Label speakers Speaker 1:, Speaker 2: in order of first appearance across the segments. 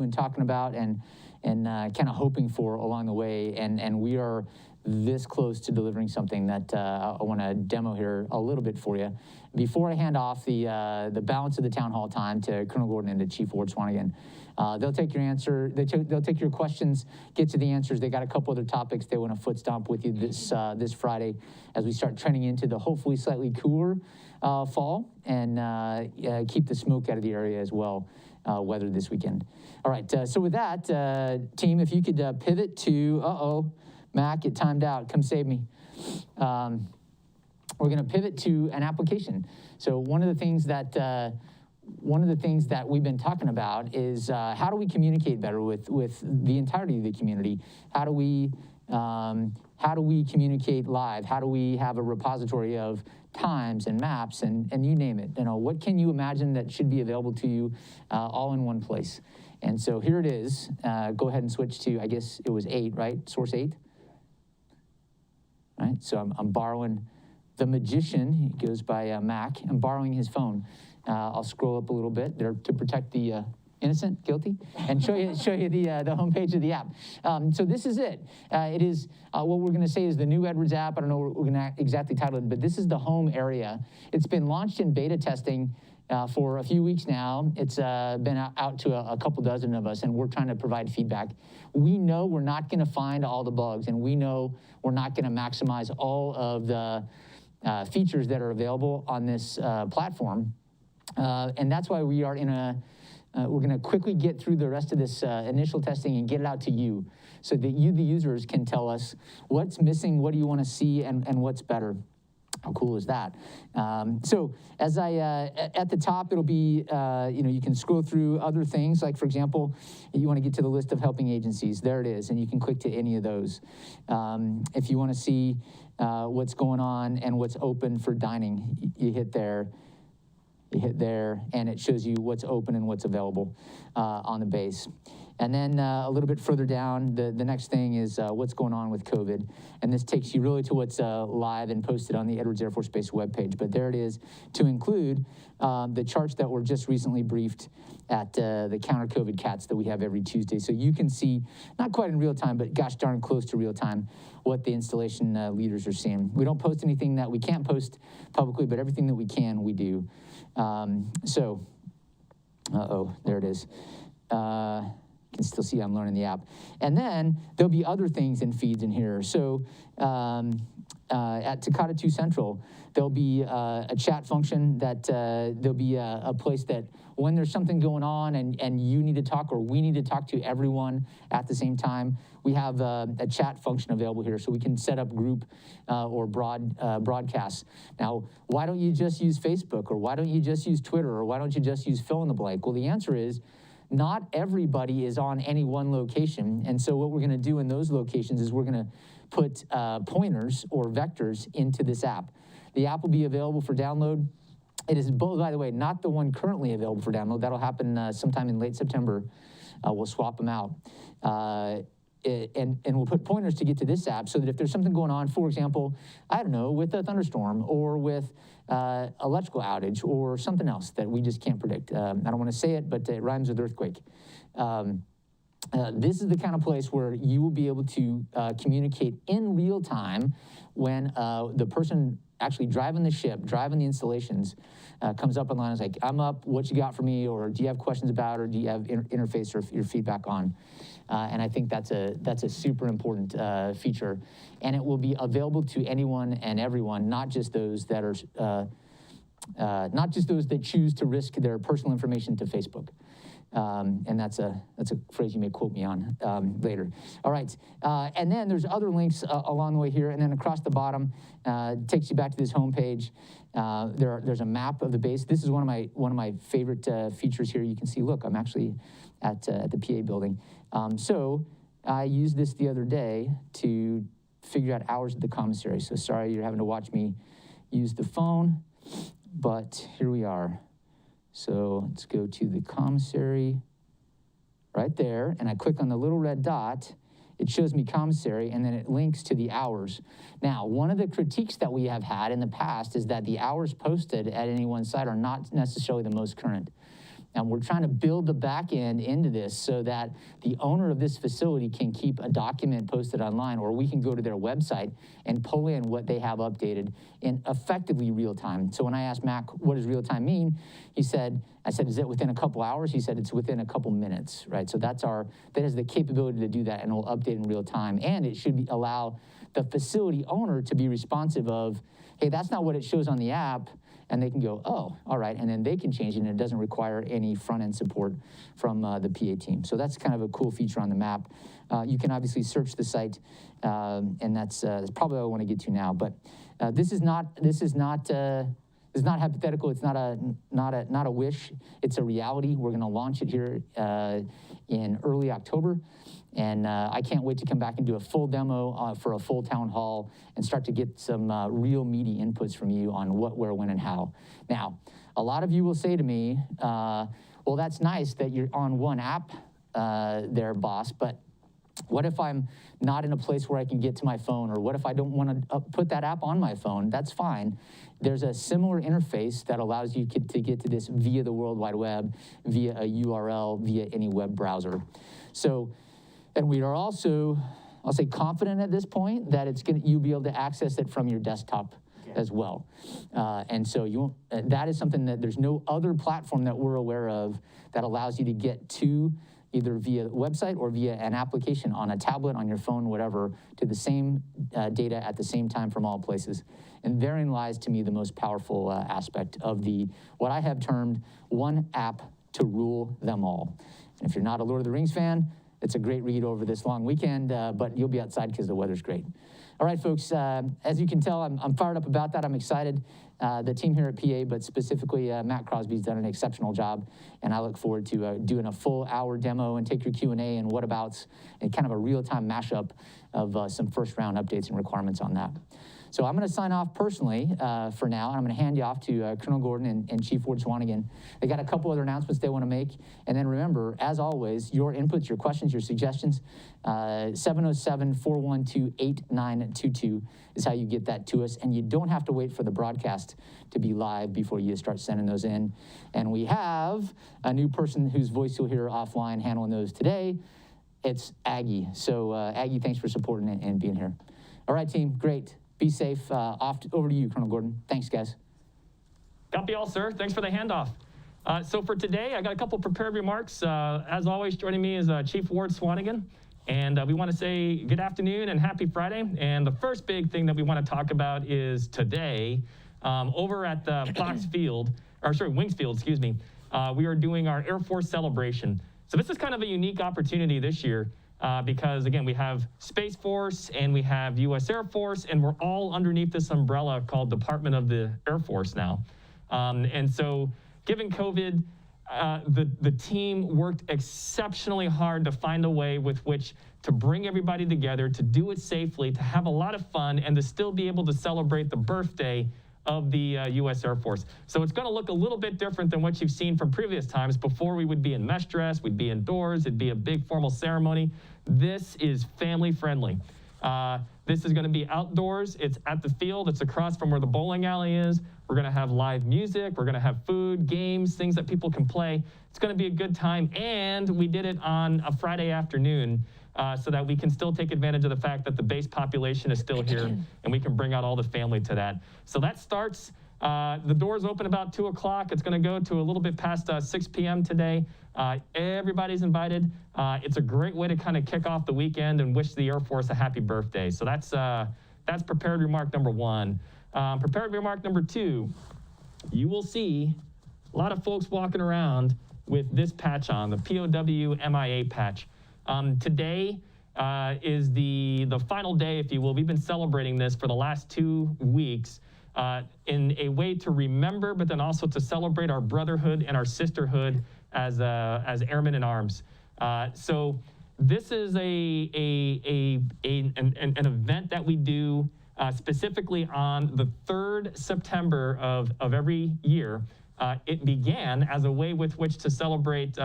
Speaker 1: been talking about and kind of hoping for along the way, and we are this close to delivering something that I want to demo here a little bit for you. Before I hand off the balance of the town hall time to Colonel Gordon and to Chief Ward-Swanigan, they'll take your answer. They'll take your questions, get to the answers. They got a couple other topics they want to foot stomp with you this Friday as we start trending into the hopefully slightly cooler fall, and keep the smoke out of the area as well. Weather this weekend. All right, so with that, team, if you could pivot to, Mac, it timed out, come save me. We're gonna pivot to an application. So one of the things that we've been talking about is how do we communicate better with the entirety of the community? How do we communicate live? How do we have a repository of times and maps and you name it? You know, what can you imagine that should be available to you all in one place? And so here it is. Go ahead and switch to, I guess it was 8, right? Source 8. Right, so I'm borrowing the magician. He goes by Mac. I'm borrowing his phone. I'll scroll up a little bit there to protect the innocent, guilty, and show you the homepage of the app. So this is it. It is what we're going to say is the new Edwards app. I don't know what we're going to exactly title it, but this is the home area. It's been launched in beta testing for a few weeks now. It's been out to a couple dozen of us, and we're trying to provide feedback. We know we're not going to find all the bugs, and we know we're not going to maximize all of the features that are available on this platform. And that's why we are in we're going to quickly get through the rest of this initial testing and get it out to you so that you, the users, can tell us what's missing, what do you want to see, and what's better. How cool is that? So as at the top, it'll be, you can scroll through other things. Like, for example, you want to get to the list of helping agencies. There it is, and you can click to any of those. If you want to see what's going on and what's open for dining, you hit there. You hit there, and it shows you what's open and what's available on the base. And then a little bit further down, the next thing is what's going on with COVID. And this takes you really to what's live and posted on the Edwards Air Force Base webpage. But there it is, to include the charts that were just recently briefed at the counter-COVID cats that we have every Tuesday. So you can see, not quite in real time, but gosh darn close to real time, what the installation leaders are seeing. We don't post anything that we can't post publicly, but everything that we can, we do. There it is. You can still see I'm learning the app. And then there'll be other things in feeds in here. So at Takata 2 Central, there'll be a chat function that there'll be a place that when there's something going on and you need to talk or we need to talk to everyone at the same time, we have a chat function available here so we can set up group or broadcasts. Now, why don't you just use Facebook, or why don't you just use Twitter, or why don't you just use fill in the blank? Well, the answer is not everybody is on any one location. And so what we're going to do in those locations is we're going to put pointers or vectors into this app. The app will be available for download. It is, by the way, not the one currently available for download. That'll happen sometime in late September. We'll swap them out. And we'll put pointers to get to this app so that if there's something going on, for example, I don't know, with a thunderstorm or with electrical outage or something else that we just can't predict. I don't want to say it, but it rhymes with earthquake. This is the kind of place where you will be able to communicate in real time when the person actually driving the ship, driving the installations, comes up online and is like, I'm up, what you got for me, or do you have questions about, or do you have interface or your feedback on? And I think that's a super important feature. And it will be available to anyone and everyone, not just those that are, not just those that choose to risk their personal information to Facebook. And that's a phrase you may quote me on later. All right, and then there's other links along the way here, and then across the bottom takes you back to this homepage. There's a map of the base. This is one of my favorite features here. You can see, look, I'm actually at the PA building. So I used this the other day to figure out hours at the commissary. So sorry you're having to watch me use the phone, but here we are. So let's go to the commissary right there, and I click on the little red dot. It shows me commissary, and then it links to the hours. Now, one of the critiques that we have had in the past is that the hours posted at any one site are not necessarily the most current. And we're trying to build the back end into this so that the owner of this facility can keep a document posted online, or we can go to their website and pull in what they have updated in effectively real time. So when I asked Mac, what does real time mean? I said, is it within a couple hours? He said, it's within a couple minutes, right? So that has the capability to do that, and it'll update in real time. And it should allow the facility owner to be responsive of, hey, that's not what it shows on the app. And they can go, oh, all right, and then they can change it, and it doesn't require any front-end support from the PA team. So that's kind of a cool feature on the map. You can obviously search the site, and that's probably what I want to get to now. But this is not hypothetical. It's not a wish. It's a reality. We're going to launch it here in early October. And I can't wait to come back and do a full demo for a full town hall and start to get some real meaty inputs from you on what, where, when, and how. Now, a lot of you will say to me, well, that's nice that you're on one app there, boss, but what if I'm not in a place where I can get to my phone, or what if I don't want to put that app on my phone? That's fine. There's a similar interface that allows you to get to this via the World Wide Web, via a URL, via any web browser. So, and we are also, I'll say, confident at this point that you'll be able to access it from your desktop as well. And so that is something that there's no other platform that we're aware of that allows you to get to either via website or via an application on a tablet, on your phone, whatever, to the same data at the same time from all places. And therein lies, to me, the most powerful aspect of what I have termed one app to rule them all. And if you're not a Lord of the Rings fan, it's a great read over this long weekend, but you'll be outside because the weather's great. All right, folks, as you can tell, I'm fired up about that. I'm excited. The team here at PA, but specifically Matt Crosby's done an exceptional job, and I look forward to doing a full hour demo and take your Q&A and whatabouts and kind of a real-time mashup of some first-round updates and requirements on that. So I'm going to sign off personally for now, and I'm going to hand you off to Colonel Gordon and Chief Ward-Swanigan. They got a couple other announcements they want to make. And then remember, as always, your inputs, your questions, your suggestions, 707-412-8922 is how you get that to us. And you don't have to wait for the broadcast to be live before you start sending those in. And we have a new person whose voice you'll hear offline handling those today. It's Aggie. So Aggie, thanks for supporting it and being here. All right, team, great. Be safe. Over to you, Colonel Gordon. Thanks, guys.
Speaker 2: Copy all, sir. Thanks for the handoff. So for today, I got a couple prepared remarks. As always, joining me is Chief Ward-Swanigan. And we want to say good afternoon and happy Friday. And the first big thing that we want to talk about is today, over at the Wings Field, excuse me, we are doing our Air Force celebration. So this is kind of a unique opportunity this year. Because, again, we have Space Force and we have U.S. Air Force, and we're all underneath this umbrella called Department of the Air Force now. And so, given COVID, the team worked exceptionally hard to find a way with which to bring everybody together, to do it safely, to have a lot of fun, and to still be able to celebrate the birthday of the U.S. Air Force. So it's going to look a little bit different than what you've seen from previous times. Before, we would be in mesh dress, we'd be indoors, it'd be a big formal ceremony. This is family friendly. This is going to be outdoors. It's at the field. It's across from where the bowling alley is. We're going to have live music. We're going to have food, games, things that people can play. It's going to be a good time. And we did it on a Friday afternoon so that we can still take advantage of the fact that the base population is still here and we can bring out all the family to that. So that starts, the doors open about 2 o'clock. It's going to go to a little bit past 6 p.m. today. Everybody's invited. It's a great way to kind of kick off the weekend and wish the Air Force a happy birthday. So that's prepared remark number one. Prepared remark number two, you will see a lot of folks walking around with this patch on, the POW MIA patch. Today is the final day, if you will. We've been celebrating this for the last 2 weeks in a way to remember, but then also to celebrate our brotherhood and our sisterhood as airmen in arms. So this is an event that we do specifically on the 3rd September of every year. It began as a way with which to celebrate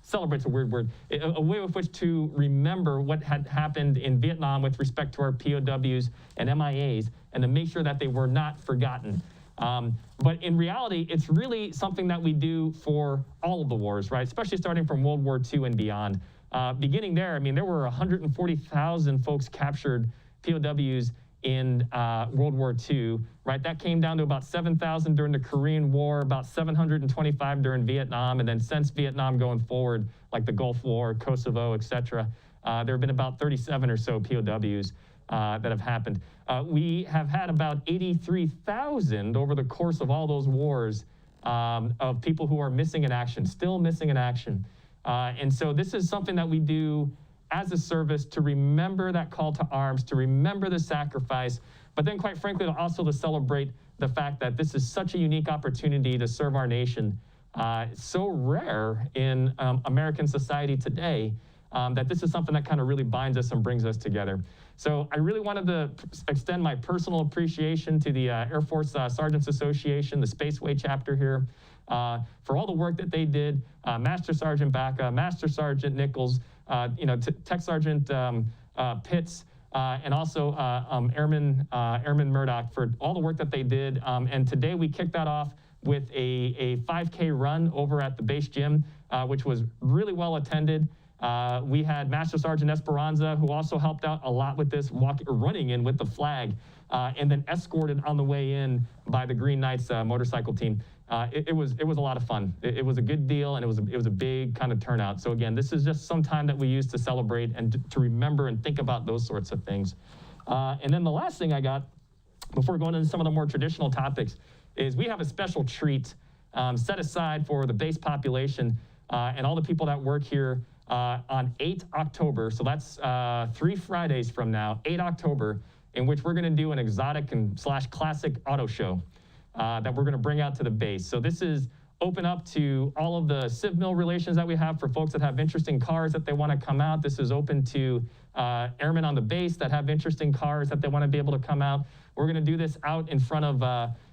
Speaker 2: celebrate's a weird word, a way with which to remember what had happened in Vietnam with respect to our POWs and MIAs, and to make sure that they were not forgotten. But in reality, it's really something that we do for all of the wars, right? Especially starting from World War II and beyond. Beginning there, I mean, there were 140,000 folks captured, POWs, in World War II, right? That came down to about 7,000 during the Korean War, about 725 during Vietnam, and then since Vietnam going forward, like the Gulf War, Kosovo, et cetera, there have been about 37 or so POWs that have happened. We have had about 83,000 over the course of all those wars of people who are missing in action, still missing in action. And so this is something that we do as a service to remember that call to arms, to remember the sacrifice, but then quite frankly, also to celebrate the fact that this is such a unique opportunity to serve our nation. So rare in American society today that this is something that kind of really binds us and brings us together. So I really wanted to extend my personal appreciation to the Air Force Sergeants Association, the Spaceway chapter here, for all the work that they did. Master Sergeant Baca, Master Sergeant Nichols, Tech Sergeant Pitts, and also Airman Murdoch for all the work that they did. And today we kicked that off with a 5K run over at the base gym, which was really well attended. We had Master Sergeant Esperanza, who also helped out a lot with this, running in with the flag, and then escorted on the way in by the Green Knights motorcycle team. It was a lot of fun. It was a good deal, and it was a big kind of turnout. So again, this is just some time that we use to celebrate and to remember and think about those sorts of things. And then the last thing I got, before going into some of the more traditional topics, is we have a special treat set aside for the base population and all the people that work here on 8 October. So that's 3 Fridays from now, 8 October, in which we're going to do an exotic and / classic auto show that we're going to bring out to the base. So this is open up to all of the civ-mil relations that we have for folks that have interesting cars that they want to come out. This is open to airmen on the base that have interesting cars that they want to be able to come out. We're going to do this out in front of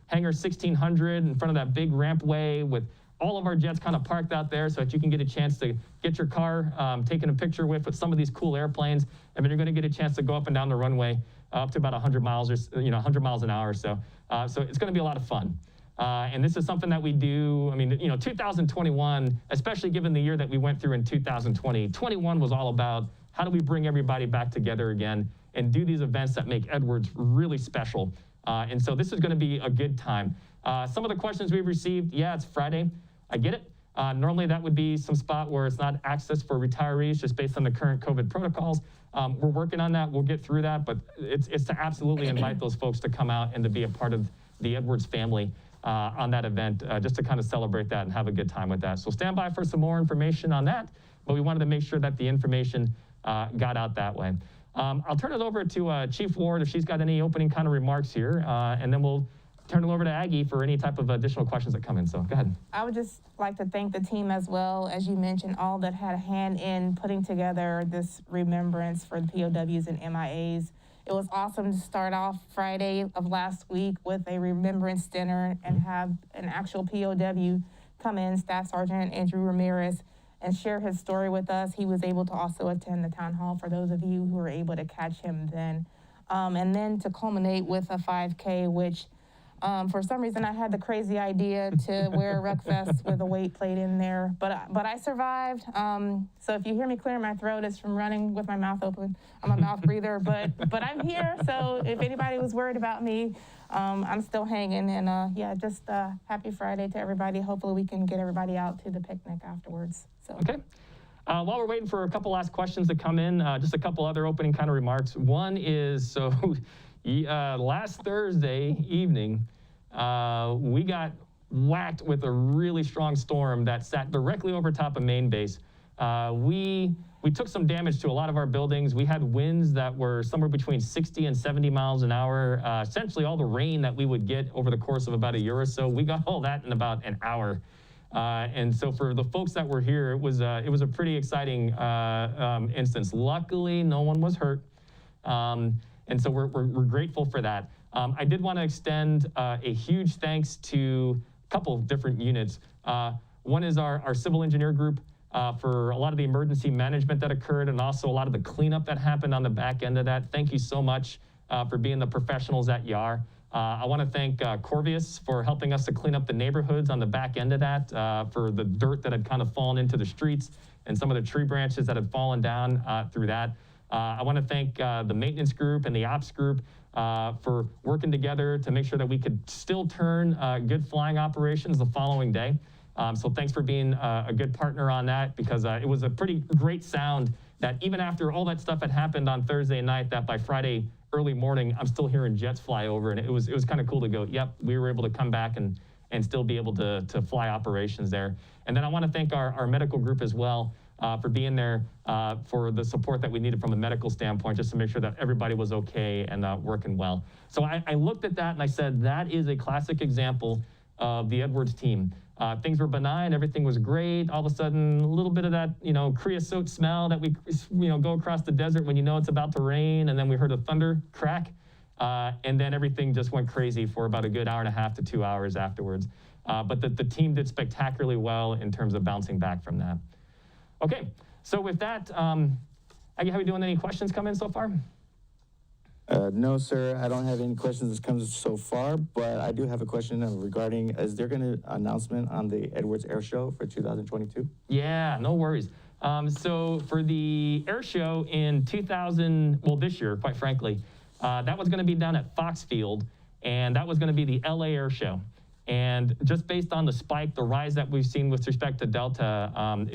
Speaker 2: Hangar 1600, in front of that big rampway with all of our jets kind of parked out there so that you can get a chance to get your car taken a picture with some of these cool airplanes. And then you're going to get a chance to go up and down the runway up to about 100 miles or 100 miles an hour or so. So it's going to be a lot of fun. And this is something that we do. I mean, 2021, especially given the year that we went through in 2020, 21 was all about how do we bring everybody back together again and do these events that make Edwards really special. And so this is going to be a good time. Some of the questions we've received, yeah, it's Friday. I get it. Normally that would be some spot where it's not access for retirees just based on the current COVID protocols. We're working on that. We'll get through that, but it's to absolutely invite those folks to come out and to be a part of the Edwards family on that event, just to kind of celebrate that and have a good time with that. So stand by for some more information on that, but we wanted to make sure that the information got out that way. I'll turn it over to Chief Ward if she's got any opening kind of remarks here, and then we'll turn it over to Aggie for any type of additional questions that come in. So go ahead.
Speaker 3: I would just like to thank the team as well, as you mentioned, all that had a hand in putting together this remembrance for the POWs and MIAs. It was awesome to start off Friday of last week with a remembrance dinner and have an actual POW come in, Staff Sergeant Andrew Ramirez, and share his story with us. He was able to also attend the town hall for those of you who were able to catch him then. And then to culminate with a 5K, which for some reason I had the crazy idea to wear a ruck vest with a weight plate in there, but I survived. So if you hear me clear my throat, it's from running with my mouth open. I'm a mouth breather, but I'm here. So if anybody was worried about me, I'm still hanging. And yeah, just happy Friday to everybody. Hopefully we can get everybody out to the picnic afterwards. So.
Speaker 2: Okay. While we're waiting for a couple last questions to come in, just a couple other opening kind of remarks. One is, so last Thursday evening, we got whacked with a really strong storm that sat directly over top of main base. We took some damage to a lot of our buildings. We had winds that were somewhere between 60 and 70 miles an hour. Essentially all the rain that we would get over the course of about a year or so, we got all that in about an hour. And so for the folks that were here, it was a pretty exciting instance. Luckily, no one was hurt. And so we're grateful for that. I did want to extend a huge thanks to a couple of different units. One is our civil engineer group for a lot of the emergency management that occurred and also a lot of the cleanup that happened on the back end of that. Thank you so much for being the professionals that you are. I want to thank Corvius for helping us to clean up the neighborhoods on the back end of that, for the dirt that had kind of fallen into the streets and some of the tree branches that had fallen down through that. I want to thank the maintenance group and the ops group for working together to make sure that we could still turn good flying operations the following day. So thanks for being a good partner on that, because it was a pretty great sound that even after all that stuff had happened on Thursday night, that by Friday early morning, I'm still hearing jets fly over, and it was kind of cool to go, yep, we were able to come back and still be able to fly operations there. And then I want to thank our medical group as well for being there for the support that we needed from a medical standpoint, just to make sure that everybody was okay and working well. So I looked at that and I said, that is a classic example of the Edwards team. Things were benign, everything was great. All of a sudden, a little bit of that, creosote smell that we, go across the desert when you know it's about to rain, and then we heard a thunder crack, and then everything just went crazy for about a good hour and a half to 2 hours afterwards. But the team did spectacularly well in terms of bouncing back from that. Okay, so with that, Aggie, how are we doing? Any questions come in so far?
Speaker 4: No, sir, I don't have any questions that's come so far, but I do have a question regarding, is there going to announcement on the Edwards Air Show for 2022?
Speaker 2: Yeah, no worries. So for the air show in this year, quite frankly, that was going to be down at Fox Field, and that was going to be the LA Air Show. And just based on the spike, the rise that we've seen with respect to Delta,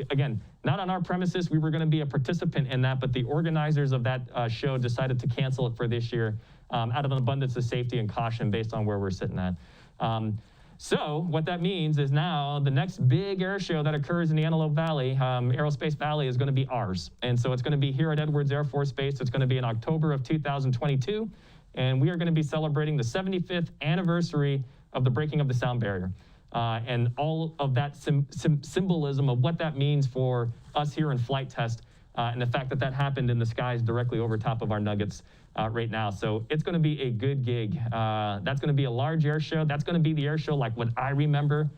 Speaker 2: again, not on our premises, we were going to be a participant in that, but the organizers of that show decided to cancel it for this year out of an abundance of safety and caution based on where we're sitting at. So what that means is now the next big air show that occurs in the Antelope Valley, Aerospace Valley, is going to be ours. And so it's going to be here at Edwards Air Force Base. It's going to be in October of 2022. And we are going to be celebrating the 75th anniversary of the breaking of the sound barrier. And all of that symbolism of what that means for us here in flight test, and the fact that that happened in the skies directly over top of our nuggets right now. So it's going to be a good gig. That's going to be a large air show. That's going to be the air show like what I remember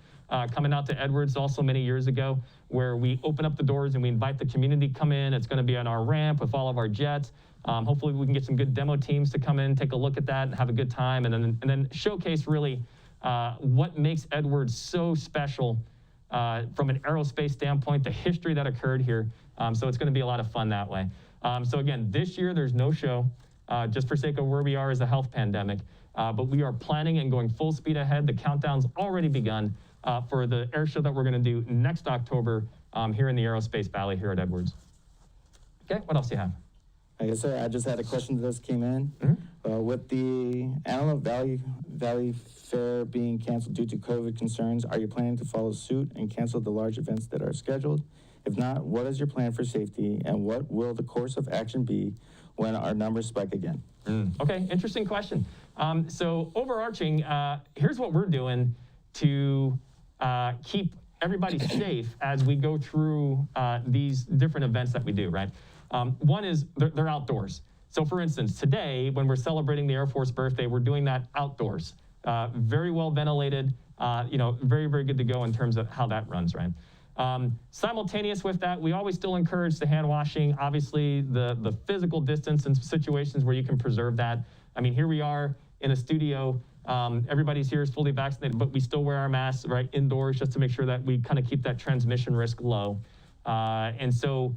Speaker 2: coming out to Edwards also many years ago, where we open up the doors and we invite the community to come in. It's going to be on our ramp with all of our jets. Hopefully we can get some good demo teams to come in, take a look at that and have a good time, and then showcase really what makes Edwards so special from an aerospace standpoint, the history that occurred here. So it's going to be a lot of fun that way. So again, this year there's no show, just for sake of where we are as a health pandemic. But we are planning and going full speed ahead. The countdown's already begun for the air show that we're going to do next October here in the Aerospace Valley here at Edwards. Okay, what else do you have?
Speaker 4: Like I said, I just had a question that just came in. With the Antelope Valley Fair being canceled due to COVID concerns, are you planning to follow suit and cancel the large events that are scheduled? If not, what is your plan for safety, and what will the course of action be when our numbers spike again?
Speaker 2: Okay, interesting question. So overarching, here's what we're doing to keep everybody safe as we go through these different events that we do, right? One is they're outdoors. So for instance, today, when we're celebrating the Air Force birthday, we're doing that outdoors. Very well ventilated, very, very good to go in terms of how that runs, right? Simultaneous with that, we always still encourage the hand washing, obviously the physical distance in situations where you can preserve that. I mean, here we are in a studio, everybody's here is fully vaccinated, but we still wear our masks, right, indoors, just to make sure that we kind of keep that transmission risk low. And so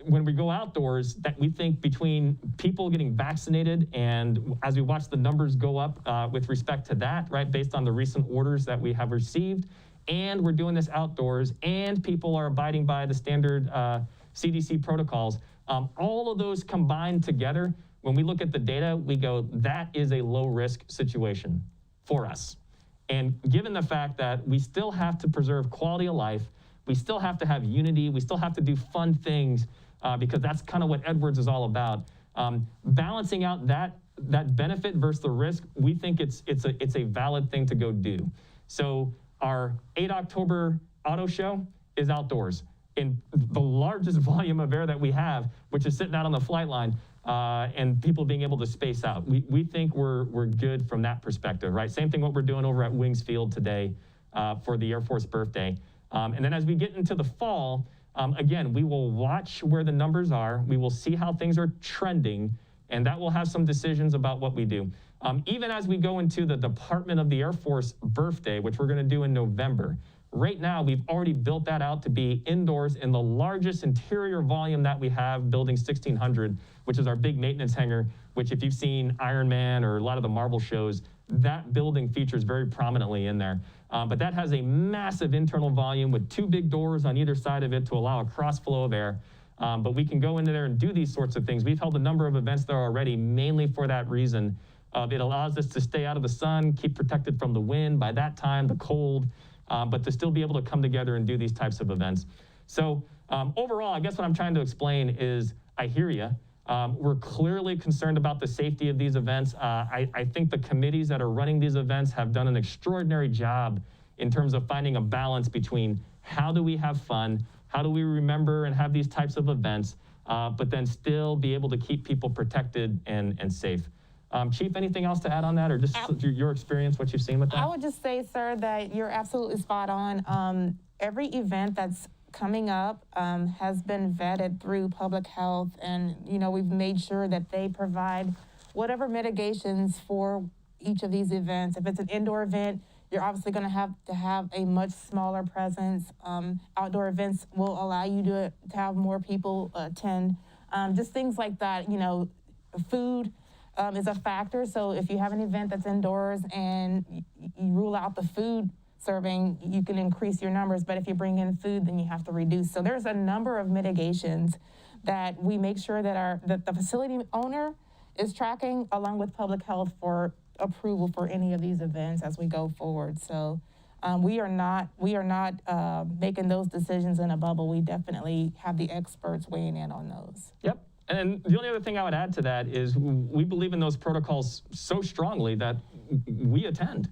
Speaker 2: when we go outdoors, that we think between people getting vaccinated and as we watch the numbers go up with respect to that, right, based on the recent orders that we have received, and we're doing this outdoors, and people are abiding by the standard CDC protocols, all of those combined together, when we look at the data, we go, that is a low-risk situation for us. And given the fact that we still have to preserve quality of life, we still have to have unity, we still have to do fun things, because that's kind of what Edwards is all about. Balancing out that benefit versus the risk, we think it's a valid thing to go do. So our 8 October auto show is outdoors in the largest volume of air that we have, which is sitting out on the flight line, and people being able to space out. We think we're good from that perspective, right? Same thing what we're doing over at Wings Field today for the Air Force birthday. And then as we get into the fall, again, we will watch where the numbers are. We will see how things are trending. and that will have some decisions about what we do. Even as we go into the Department of the Air Force birthday, which we're gonna do in November, right now, we've already built that out to be indoors in the largest interior volume that we have, Building 1600, which is our big maintenance hangar, which if you've seen Iron Man or a lot of the Marvel shows, that building features very prominently in there. But that has a massive internal volume with 2 big doors on either side of it to allow a cross flow of air. But we can go into there and do these sorts of things. We've held a number of events there already, mainly for that reason. It allows us to stay out of the sun, keep protected from the wind, by that time, the cold, but to still be able to come together and do these types of events. So overall, I guess what I'm trying to explain is I hear you. We're clearly concerned about the safety of these events. I think the committees that are running these events have done an extraordinary job in terms of finding a balance between how do we have fun, how do we remember and have these types of events, but then still be able to keep people protected and safe. Chief, anything else to add on that, or just your experience, what you've seen with that?
Speaker 3: I would just say, sir, that you're absolutely spot on. Every event that's coming up has been vetted through public health, and we've made sure that they provide whatever mitigations for each of these events. If it's an indoor event, you're obviously going to have a much smaller presence. Outdoor events will allow you to have more people attend. Just things like that. Food is a factor. So if you have an event that's indoors and you rule out the food serving, you can increase your numbers. But if you bring in food, then you have to reduce. So there's a number of mitigations that we make sure that the facility owner is tracking, along with public health, for approval for any of these events as we go forward. So we are not making those decisions in a bubble. We definitely have the experts weighing in on those.
Speaker 2: Yep. And the only other thing I would add to that is we believe in those protocols so strongly that we attend.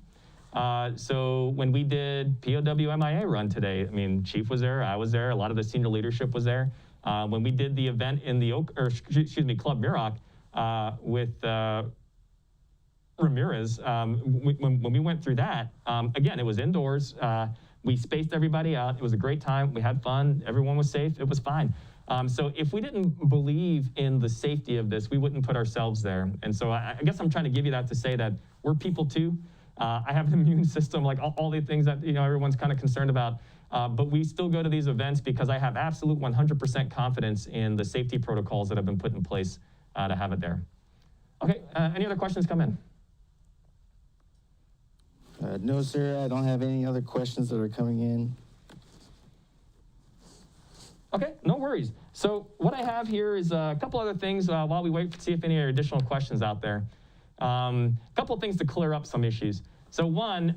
Speaker 2: So when we did POW MIA run today, I mean, Chief was there, I was there, a lot of the senior leadership was there. When we did the event in the Club Muroc with Ramirez, when we went through that, again, it was indoors. We spaced everybody out. It was a great time. We had fun. Everyone was safe. It was fine. So if we didn't believe in the safety of this, we wouldn't put ourselves there. And so I guess I'm trying to give you that to say that we're people too. I have an immune system, like all the things that everyone's kind of concerned about. But we still go to these events because I have absolute 100% confidence in the safety protocols that have been put in place to have it there. Okay, any other questions come in?
Speaker 4: No, sir, I don't have any other questions that are coming in.
Speaker 2: Okay, no worries. So what I have here is a couple other things while we wait to see if any additional questions out there. A couple of things to clear up some issues. So one,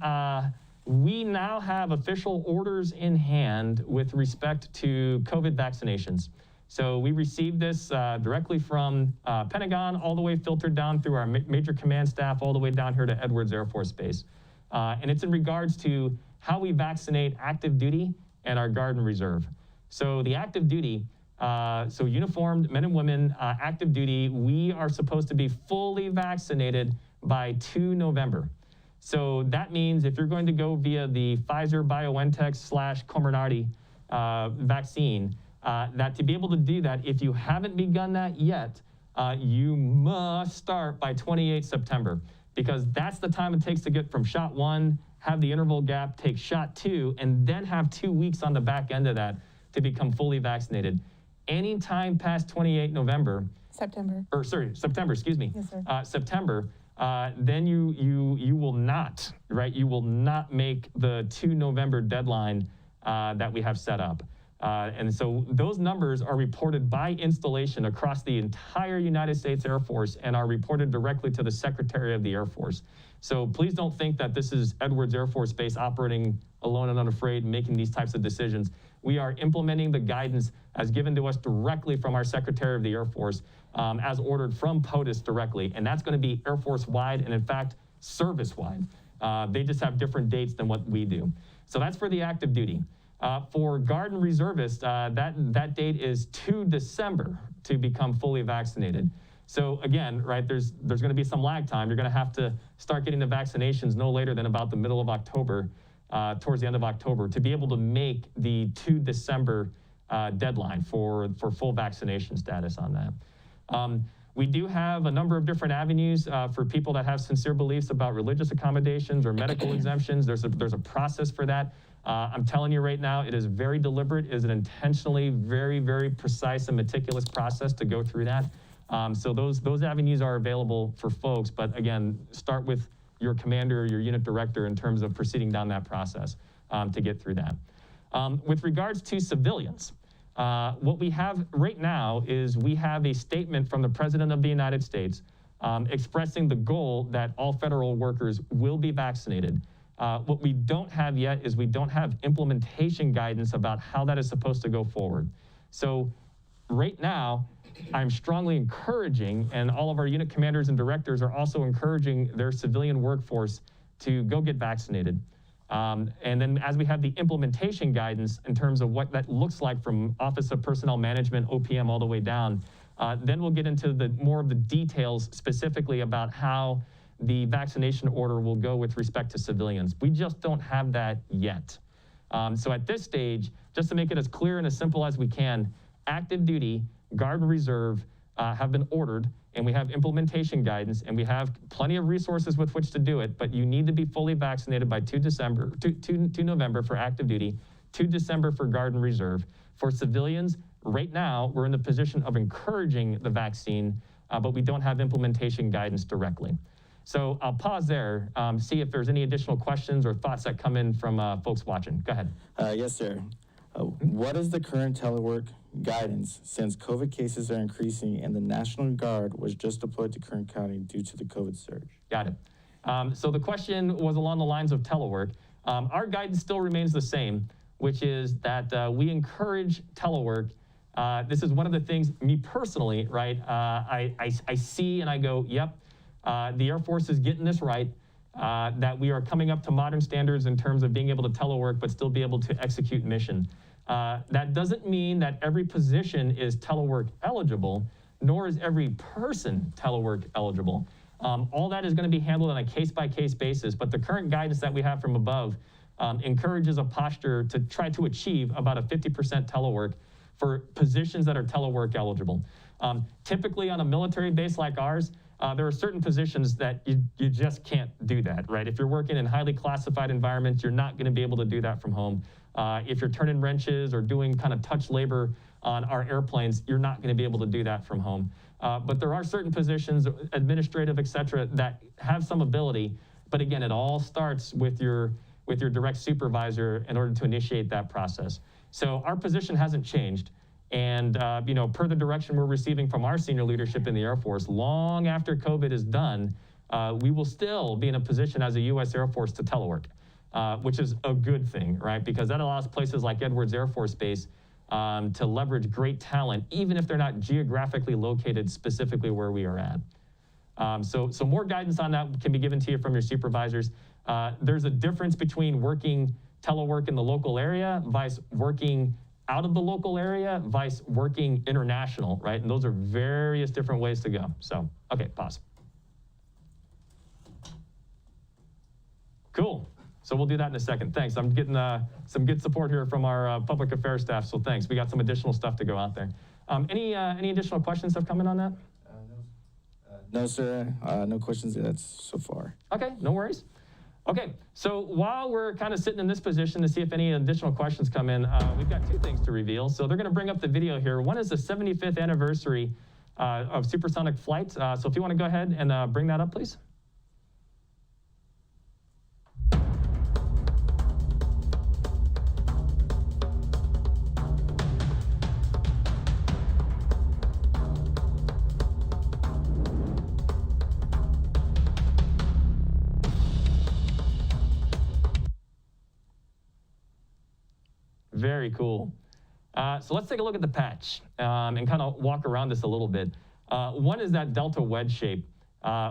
Speaker 2: we now have official orders in hand with respect to COVID vaccinations. So we received this directly from Pentagon, all the way filtered down through our major command staff, all the way down here to Edwards Air Force Base. And it's in regards to how we vaccinate active duty and our Guard and Reserve. So the active duty, so uniformed men and women, active duty, we are supposed to be fully vaccinated by 2 November. So that means if you're going to go via the Pfizer-BioNTech / Comirnaty vaccine, that to be able to do that, if you haven't begun that yet, you must start by 28 September, because that's the time it takes to get from shot 1, have the interval gap, take shot 2, and then have 2 weeks on the back end of that to become fully vaccinated. Any time past 28 November, September, excuse me.
Speaker 3: Yes, sir.
Speaker 2: September, then you will not, right? You will not make the 2 November deadline that we have set up. And so those numbers are reported by installation across the entire United States Air Force and are reported directly to the Secretary of the Air Force. So please don't think that this is Edwards Air Force Base operating alone and unafraid, making these types of decisions. We are implementing the guidance as given to us directly from our Secretary of the Air Force, as ordered from POTUS directly. And that's going to be Air Force-wide and, in fact, service-wide. They just have different dates than what we do. So that's for the active duty. For Guard and Reservists, that date is 2 December to become fully vaccinated. So again, right, there's going to be some lag time. You're going to have to start getting the vaccinations no later than about the middle of October, towards the end of October, to be able to make the 2 December deadline for full vaccination status on that. We do have a number of different avenues for people that have sincere beliefs about religious accommodations or medical exemptions. There's a process for that. I'm telling you right now, it is very deliberate. It is an intentionally very, very precise and meticulous process to go through that. So those avenues are available for folks, but again, start with your commander or your unit director in terms of proceeding down that process to get through that. With regards to civilians, what we have right now is we have a statement from the President of the United States expressing the goal that all federal workers will be vaccinated. What we don't have yet is we don't have implementation guidance about how that is supposed to go forward. So right now, I'm strongly encouraging, and all of our unit commanders and directors are also encouraging their civilian workforce to go get vaccinated. And then as we have the implementation guidance in terms of what that looks like from Office of Personnel Management, OPM, all the way down, then we'll get into more of the details specifically about how the vaccination order will go with respect to civilians. We just don't have that yet. So at this stage, just to make it as clear and as simple as we can, active duty, Guard and Reserve have been ordered, and we have implementation guidance, and we have plenty of resources with which to do it, but you need to be fully vaccinated by 2 November for active duty, 2 December for Guard and Reserve. For civilians, right now, we're in the position of encouraging the vaccine, but we don't have implementation guidance directly. So I'll pause there, see if there's any additional questions or thoughts that come in from folks watching. Go ahead.
Speaker 4: Yes, sir. What is the current telework guidance since COVID cases are increasing and the National Guard was just deployed to Kern County due to the COVID surge?
Speaker 2: Got it. So the question was along the lines of telework. Our guidance still remains the same, which is that we encourage telework. This is one of the things, me personally, right, I see and I go, yep, the Air Force is getting this right, that we are coming up to modern standards in terms of being able to telework but still be able to execute mission. That doesn't mean that every position is telework eligible, nor is every person telework eligible. All that is going to be handled on a case-by-case basis, but the current guidance that we have from above encourages a posture to try to achieve about a 50% telework for positions that are telework eligible. Typically on a military base like ours, there are certain positions that you just can't do that, right? If you're working in highly classified environments, you're not going to be able to do that from home. If you're turning wrenches or doing kind of touch labor on our airplanes, you're not going to be able to do that from home. But there are certain positions, administrative, et cetera, that have some ability. But again, it all starts with your direct supervisor in order to initiate that process. So our position hasn't changed. And, per the direction we're receiving from our senior leadership in the Air Force, long after COVID is done, we will still be in a position as a U.S. Air Force to telework, which is a good thing, right? Because that allows places like Edwards Air Force Base to leverage great talent, even if they're not geographically located specifically where we are at. So more guidance on that can be given to you from your supervisors. There's a difference between working telework in the local area versus working out of the local area, vice working international, right? And those are various different ways to go. So, okay, pause. Cool. So we'll do that in a second. Thanks. I'm getting some good support here from our public affairs staff, so thanks. We got some additional stuff to go out there. Any additional questions have come in on that?
Speaker 4: No, sir. No questions yet so far.
Speaker 2: Okay, no worries. Okay, so while we're kind of sitting in this position to see if any additional questions come in, we've got 2 things to reveal. So they're going to bring up the video here. One is the 75th anniversary of supersonic flight. So if you want to go ahead and bring that up, please. Very cool. So let's take a look at the patch and kind of walk around this a little bit. One is that delta wedge shape,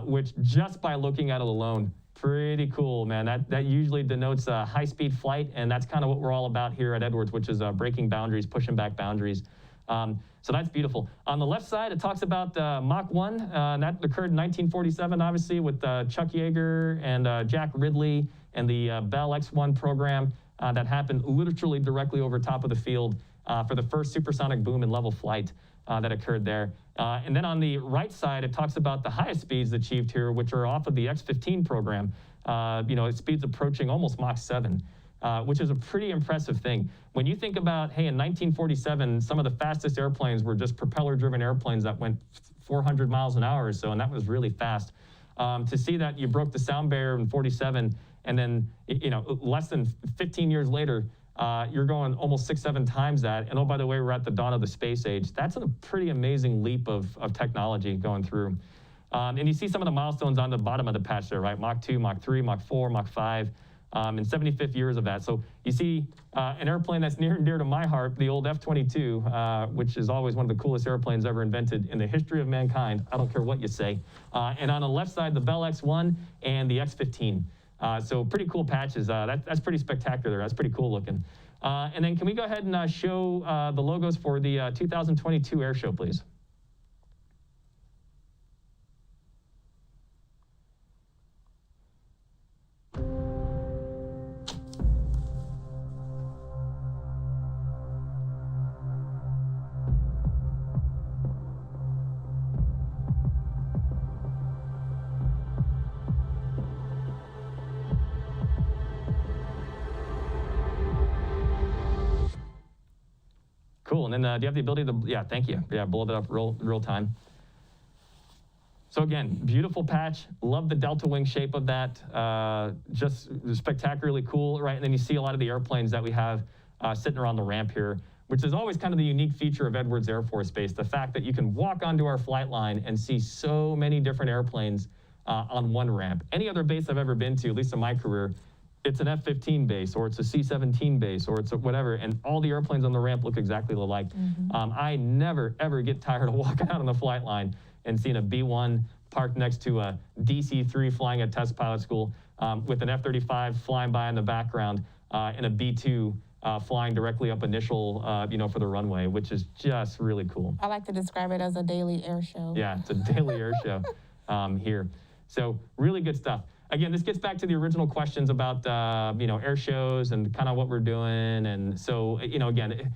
Speaker 2: which just by looking at it alone, pretty cool, man. That usually denotes a high-speed flight, and that's kind of what we're all about here at Edwards, which is breaking boundaries, pushing back boundaries. So that's beautiful. On the left side, it talks about Mach 1. That occurred in 1947, obviously, with Chuck Yeager and Jack Ridley and the Bell X-1 program. That happened literally directly over top of the field for the first supersonic boom in level flight. that occurred there. And then on the right side, it talks about the highest speeds achieved here, which are off of the X-15 program. Its speeds approaching almost Mach 7, which is a pretty impressive thing. When you think about, hey, in 1947, some of the fastest airplanes were just propeller-driven airplanes that went 400 miles an hour or so, and that was really fast. To see that you broke the sound barrier in 47, and then, less than 15 years later, you're going almost 6-7 times that. And oh, by the way, we're at the dawn of the space age. That's a pretty amazing leap of technology going through. And you see some of the milestones on the bottom of the patch there, right? Mach 2, Mach 3, Mach 4, Mach 5, and 75th years of that. So you see an airplane that's near and dear to my heart, the old F-22, which is always one of the coolest airplanes ever invented in the history of mankind. I don't care what you say. And on the left side, the Bell X-1 and the X-15. So pretty cool patches. That's pretty spectacular. That's pretty cool looking. And then can we go ahead and show the logos for the 2022 air show, please? Cool, and then do you have the ability to, yeah, thank you. Yeah, blow it up real time. So again, beautiful patch. Love the delta wing shape of that. Just spectacularly cool, right? And then you see a lot of the airplanes that we have sitting around the ramp here, which is always kind of the unique feature of Edwards Air Force Base, the fact that you can walk onto our flight line and see so many different airplanes on one ramp. Any other base I've ever been to, at least in my career, it's an F-15 base, or it's a C-17 base, or it's a whatever, and all the airplanes on the ramp look exactly alike. I never, ever get tired of walking out on the flight line and seeing a B-1 parked next to a DC-3 flying at test pilot school, with an F-35 flying by in the background, and a B-2 flying directly up initial, for the runway, which is just really cool.
Speaker 3: I like to describe it as a daily air show.
Speaker 2: Yeah, it's a daily air show here. So really good stuff. Again, this gets back to the original questions about, air shows and kind of what we're doing. And so, again,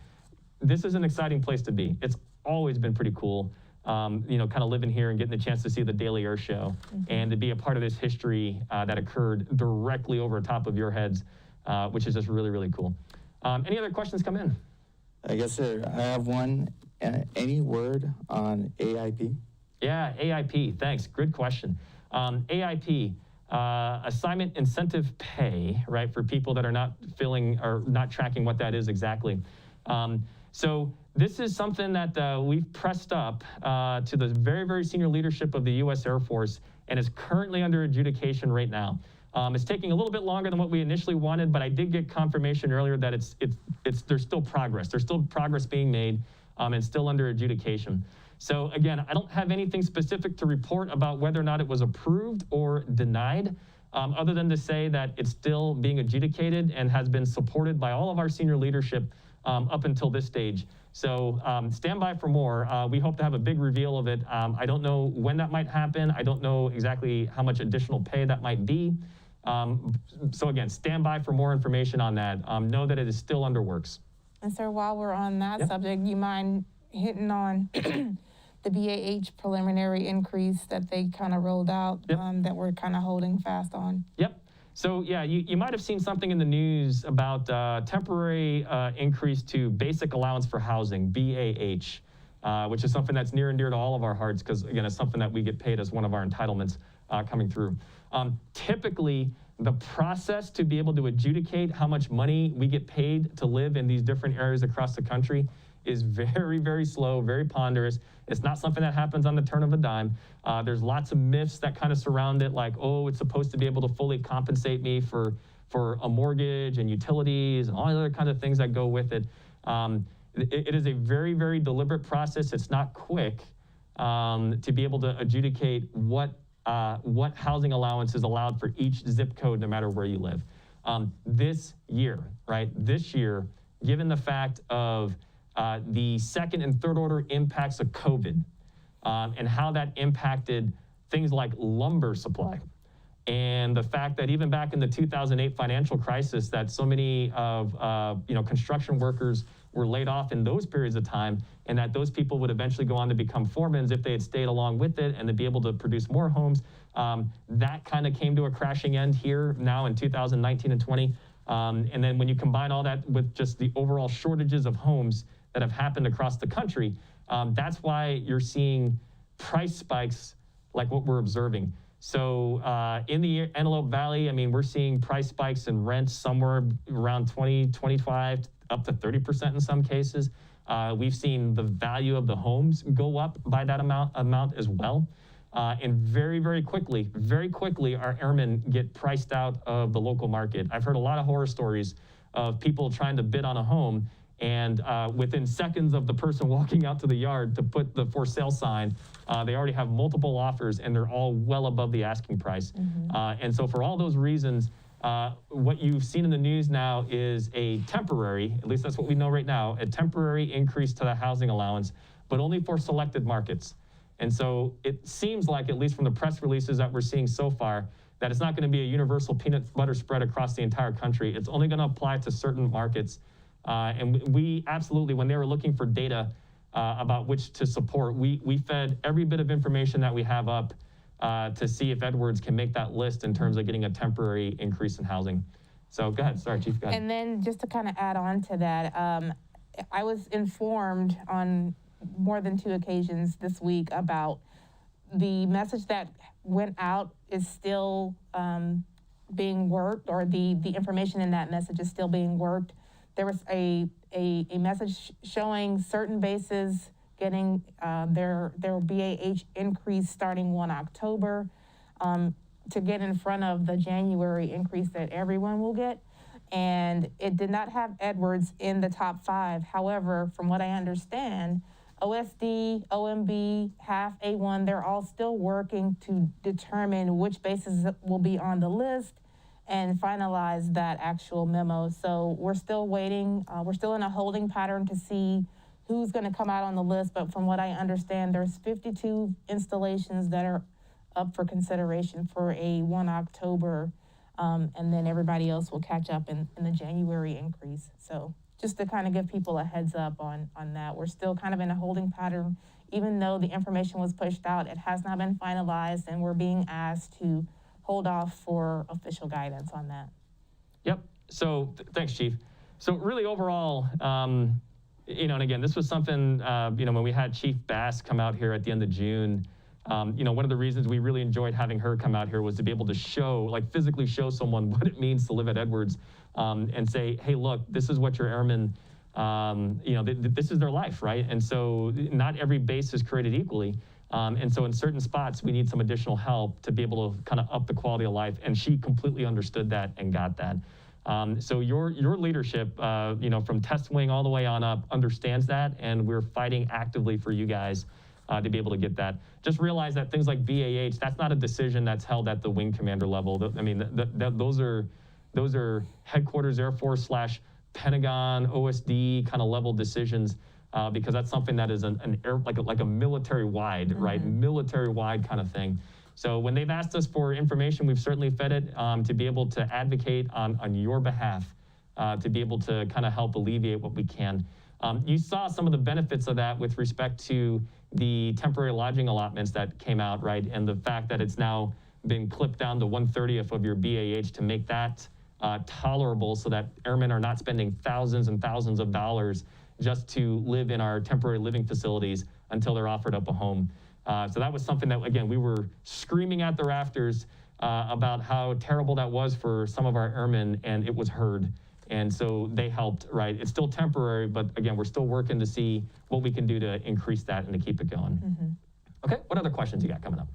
Speaker 2: this is an exciting place to be. It's always been pretty cool, kind of living here and getting the chance to see the daily air show and to be a part of this history that occurred directly over top of your heads, which is just really, really cool. Any other questions come in?
Speaker 4: Yes, sir. I have one. Any word on AIP?
Speaker 2: Yeah, AIP. Thanks. Good question. AIP. Assignment incentive pay, right, for people that are not filling or not tracking what that is exactly. So this is something that we've pressed up to the very, very senior leadership of the U.S. Air Force and is currently under adjudication right now. It's taking a little bit longer than what we initially wanted, but I did get confirmation earlier that there's still progress. There's still progress being made and still under adjudication. So again, I don't have anything specific to report about whether or not it was approved or denied, other than to say that it's still being adjudicated and has been supported by all of our senior leadership up until this stage. So stand by for more. We hope to have a big reveal of it. I don't know when that might happen. I don't know exactly how much additional pay that might be. So again, stand by for more information on that. Know that it is still under works.
Speaker 3: And sir, while we're on that subject, you mind hitting on the BAH preliminary increase that they kind of rolled out that we're kind of holding fast on?
Speaker 2: Yep. So yeah, you might have seen something in the news about temporary increase to basic allowance for housing, BAH, which is something that's near and dear to all of our hearts because, again, it's something that we get paid as one of our entitlements coming through. Typically, the process to be able to adjudicate how much money we get paid to live in these different areas across the country is very, very slow, very ponderous. It's not something that happens on the turn of a dime. There's lots of myths that kind of surround it, like, oh, it's supposed to be able to fully compensate me for a mortgage and utilities and all the other kind of things that go with it. It is a very, very deliberate process. It's not quick to be able to adjudicate what housing allowance is allowed for each zip code, no matter where you live. This year, given the fact of the second and third order impacts of COVID and how that impacted things like lumber supply, and the fact that even back in the 2008 financial crisis that so many of construction workers were laid off in those periods of time, and that those people would eventually go on to become foremans if they had stayed along with it and to be able to produce more homes. That kind of came to a crashing end here now in 2019 and 20. And then when you combine all that with just the overall shortages of homes that have happened across the country, that's why you're seeing price spikes like what we're observing. So in the Antelope Valley, I mean, we're seeing price spikes in rents somewhere around 20, 25, up to 30% in some cases. We've seen the value of the homes go up by that amount as well. And very, very quickly, our airmen get priced out of the local market. I've heard a lot of horror stories of people trying to bid on a home, and within seconds of the person walking out to the yard to put the for sale sign, they already have multiple offers, and they're all well above the asking price. And so for all those reasons, what you've seen in the news now is a temporary, at least that's what we know right now, a temporary increase to the housing allowance, but only for selected markets. And so it seems like, at least from the press releases that we're seeing so far, that it's not going to be a universal peanut butter spread across the entire country. It's only going to apply to certain markets. And we absolutely, when they were looking for data about which to support, we fed every bit of information that we have up to see if Edwards can make that list in terms of getting a temporary increase in housing. So go ahead, sorry, Chief, go ahead.
Speaker 3: And then just to kind of add on to that, I was informed on more than 2 occasions this week about the message that went out is still being worked, or the information in that message is still being worked. There was a message showing certain bases getting their BAH increase starting 1 October to get in front of the January increase that everyone will get. And it did not have Edwards in the top 5. However, from what I understand, OSD, OMB, half A1, they're all still working to determine which bases will be on the list and finalize that actual memo. So we're still waiting. We're still in a holding pattern to see who's going to come out on the list. But from what I understand, there's 52 installations that are up for consideration for a 1 October, and then everybody else will catch up in the January increase. So just to kind of give people a heads up on that. We're still kind of in a holding pattern. Even though the information was pushed out, it has not been finalized, and we're being asked to hold off for official guidance on that.
Speaker 2: Yep. So thanks, Chief. So really overall, you know, and again, this was something, you know, when we had Chief Bass come out here at the end of June, you know, one of the reasons we really enjoyed having her come out here was to be able to show, like physically show someone what it means to live at Edwards, and say, hey, look, this is what your airmen, you know, this is their life, right? And so not every base is created equally. And so in certain spots, we need some additional help to be able to kind of up the quality of life. And she completely understood that and got that. So your leadership, you know, from test wing all the way on up, understands that. And we're fighting actively for you guys to be able to get that. Just realize that things like BAH, that's not a decision that's held at the wing commander level. I mean, those are headquarters Air Force / Pentagon, OSD kind of level decisions. Because that's something that is like a military-wide, right? Military-wide kind of thing. So when they've asked us for information, we've certainly fed it to be able to advocate on your behalf, to be able to kind of help alleviate what we can. You saw some of the benefits of that with respect to the temporary lodging allotments that came out, right? And the fact that it's now been clipped down to 1/30th of your BAH to make that tolerable, so that airmen are not spending thousands and thousands of dollars just to live in our temporary living facilities until they're offered up a home. So that was something that, again, we were screaming at the rafters about how terrible that was for some of our airmen, and it was heard. And so they helped, right? It's still temporary, but again, we're still working to see what we can do to increase that and to keep it going. Okay, what other questions you got coming up?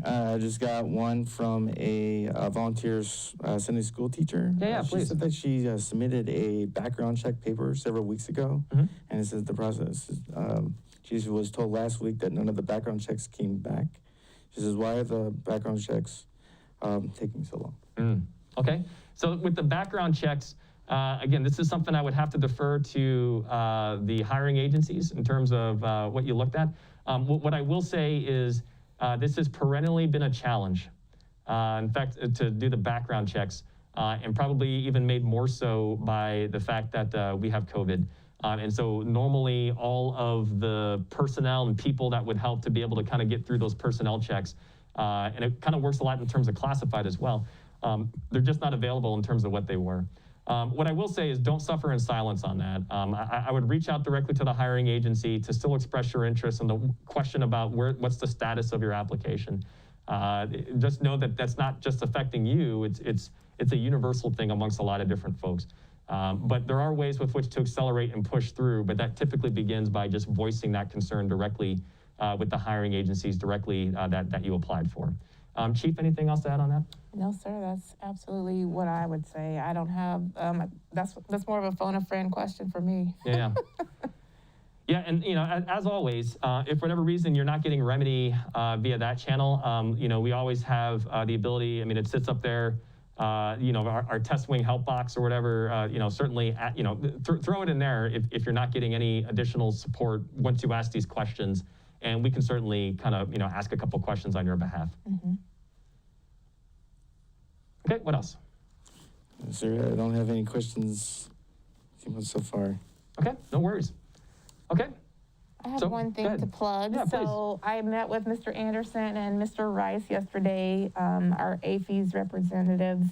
Speaker 4: I just got one from a volunteer Sunday school teacher.
Speaker 2: Yeah,
Speaker 4: she
Speaker 2: please.
Speaker 4: said that she submitted a background check paper several weeks ago, and it says the process. She was told last week that none of the background checks came back. She says, why are the background checks taking so long?
Speaker 2: Okay, so with the background checks, again, this is something I would have to defer to the hiring agencies in terms of what you looked at. What I will say is, this has perennially been a challenge. In fact, to do the background checks, and probably even made more so by the fact that we have COVID. And so normally all of the personnel and people that would help to be able to kind of get through those personnel checks, and it kind of works a lot in terms of classified as well. They're just not available in terms of what they were. What I will say is don't suffer in silence on that. I would reach out directly to the hiring agency to still express your interest in the question about what's the status of your application. Just know that that's not just affecting you, it's a universal thing amongst a lot of different folks. But there are ways with which to accelerate and push through, but that typically begins by just voicing that concern directly with the hiring agencies directly that you applied for. Chief, anything else to add on that?
Speaker 3: No, sir, that's absolutely what I would say. I don't have, that's more of a phone a friend question for me.
Speaker 2: Yeah. Yeah, and as always, if for whatever reason you're not getting remedy via that channel, we always have the ability, it sits up there, our test wing help box or whatever, certainly, throw it in there if you're not getting any additional support once you ask these questions, and we can certainly kind of, ask a couple questions on your behalf.
Speaker 3: Mm-hmm.
Speaker 2: Okay, what else?
Speaker 4: Sir, I don't have any questions so far.
Speaker 2: Okay, no worries. Okay.
Speaker 3: I have
Speaker 2: So,
Speaker 3: one
Speaker 2: go
Speaker 3: thing
Speaker 2: ahead.
Speaker 3: to plug.
Speaker 2: Yeah,
Speaker 3: So I met with Mr. Anderson and Mr. Rice yesterday, our AFES representatives,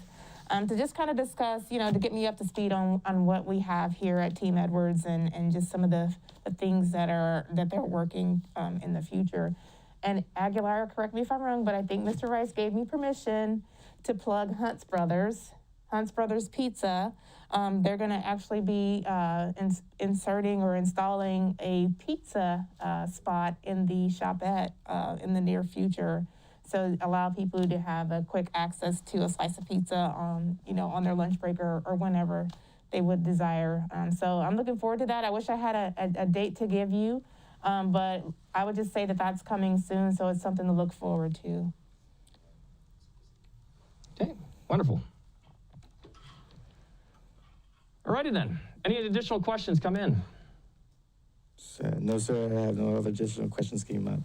Speaker 3: to just kind of discuss, to get me up to speed on what we have here at Team Edwards and just some of the things that they're working in the future. And Aguilar, correct me if I'm wrong, but I think Mr. Rice gave me permission to plug Hunt's Brothers Pizza. They're going to actually be inserting or installing a pizza spot in the shopette in the near future. So allow people to have a quick access to a slice of pizza on their lunch break or whenever they would desire. So I'm looking forward to that. I wish I had a date to give you, but I would just say that that's coming soon. So it's something to look forward to.
Speaker 2: Okay, wonderful. Alrighty then. Any additional questions come in?
Speaker 4: No, sir, I have no other additional questions came up.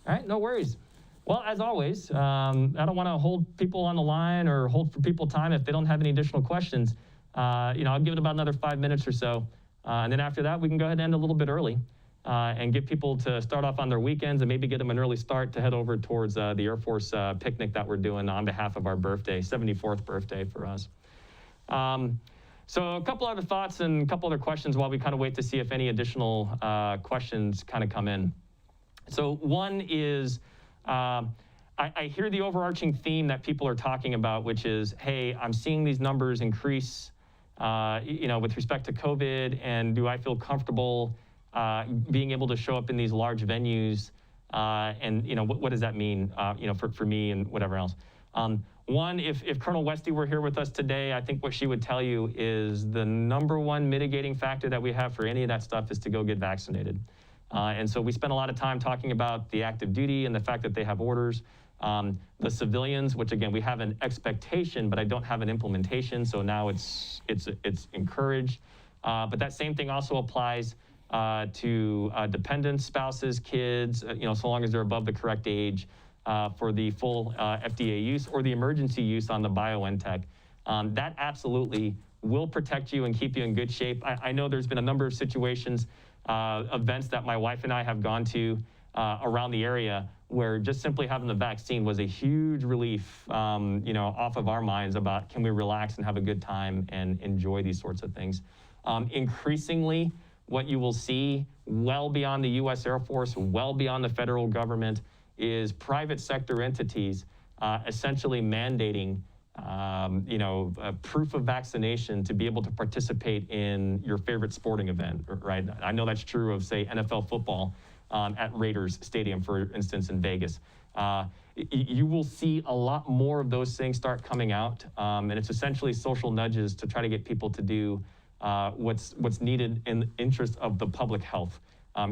Speaker 2: All right, no worries. Well, as always, I don't want to hold people on the line or hold for people time if they don't have any additional questions. I'll give it about another 5 minutes or so. And then after that, we can go ahead and end a little bit early and get people to start off on their weekends and maybe get them an early start to head over towards the Air Force picnic that we're doing on behalf of our birthday, 74th birthday for us. So a couple other thoughts and a couple other questions while we kind of wait to see if any additional questions kind of come in. So one is, I hear the overarching theme that people are talking about, which is, hey, I'm seeing these numbers increase, with respect to COVID, and do I feel comfortable being able to show up in these large venues? And what does that mean, for me and whatever else? One, if Colonel Westy were here with us today, I think what she would tell you is the number one mitigating factor that we have for any of that stuff is to go get vaccinated. And so we spent a lot of time talking about the active duty and the fact that they have orders. The civilians, which again, we have an expectation, but I don't have an implementation. So now it's encouraged. But that same thing also applies to dependents, spouses, kids, so long as they're above the correct age. For the full FDA use or the emergency use on the BioNTech. That absolutely will protect you and keep you in good shape. I know there's been a number of situations, events that my wife and I have gone to around the area where just simply having the vaccine was a huge relief, off of our minds about can we relax and have a good time and enjoy these sorts of things. Increasingly, what you will see well beyond the U.S. Air Force, well beyond the federal government, is private sector entities essentially mandating, proof of vaccination to be able to participate in your favorite sporting event, right? I know that's true of, say, NFL football at Raiders Stadium, for instance, in Vegas. You will see a lot more of those things start coming out, and it's essentially social nudges to try to get people to do what's needed in the interest of the public health